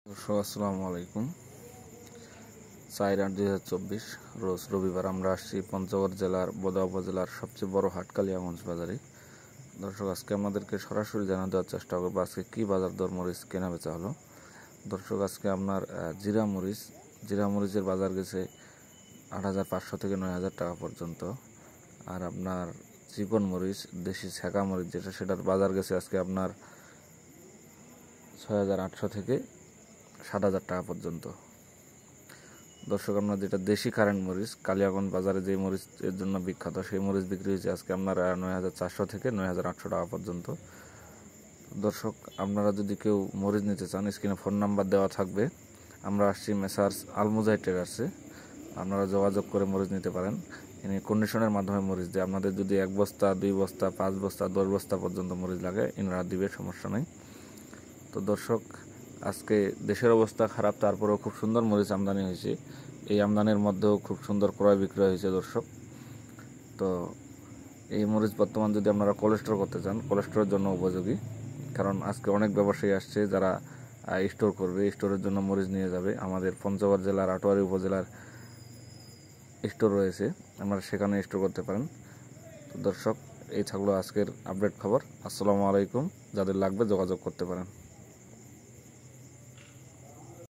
দর্শক আসসালামু আলাইকুম। 4/8/2024 রোজ রবিবার আমরা আসছি পঞ্চগড় জেলার বোদা উপজেলার সবচেয়ে বড় হাট কালিয়াগঞ্জ বাজারে। দর্শক আজকে আমাদেরকে সরাসরি জানা দেওয়ার চেষ্টা করবো আজকে কি বাজার দর মরিচ কেনা বেচা হলো। দর্শক আজকে আপনার জিরা মরিচের বাজার গেছে 8,500 থেকে 9,000 টাকা পর্যন্ত। আর আপনার চিকন মরিচ দেশি ছেঁকা মরিচ সেটার বাজার গেছে আজকে আপনার 6,800 থেকে 7,000 টাকা পর্যন্ত। দর্শক আপনার যেটা দেশি কারেন্ট মরিচ কালিয়াগঞ্জ বাজারে যে মরিচের জন্য বিখ্যাত সেই মরিচ বিক্রি হয়েছে আজকে আপনার 9,400 থেকে 9,800 টাকা পর্যন্ত। দর্শক আপনারা যদি কেউ মরিচ নিতে চান স্ক্রিনে ফোন নাম্বার দেওয়া থাকবে। আমরা আসছি মেসার্স আলমুজাই ট্রেডার্সে, আপনারা যোগাযোগ করে মরিচ নিতে পারেন। ইনি কন্ডিশনের মাধ্যমে মরিচ দেয়। আপনাদের যদি 1 বস্তা 2 বস্তা 5 বস্তা 10 বস্তা পর্যন্ত মরিচ লাগে ইনারা দিবে, সমস্যা নেই। তো দর্শক আজকে দেশের অবস্থা খারাপ, তারপরেও খুব সুন্দর মরিচ আমদানি হয়েছে। এই আমদানির মধ্যেও খুব সুন্দর ক্রয় বিক্রয় হয়েছে দর্শক। তো এই মরিচ বর্তমান যদি আপনারা কোলেস্টোর করতে চান, কোলেস্টোরের জন্য উপযোগী, কারণ আজকে অনেক ব্যবসায়ী আসছে যারা স্টোর করবে, স্টোরের জন্য মরিচ নিয়ে যাবে। আমাদের পঞ্চগড় জেলার আটোয়ারি উপজেলার স্টোর রয়েছে, আপনারা সেখানে স্টোর করতে পারেন। তো দর্শক এই থাকলো আজকের আপডেট খবর। আসসালামু আলাইকুম। যাদের লাগবে যোগাযোগ করতে পারেন।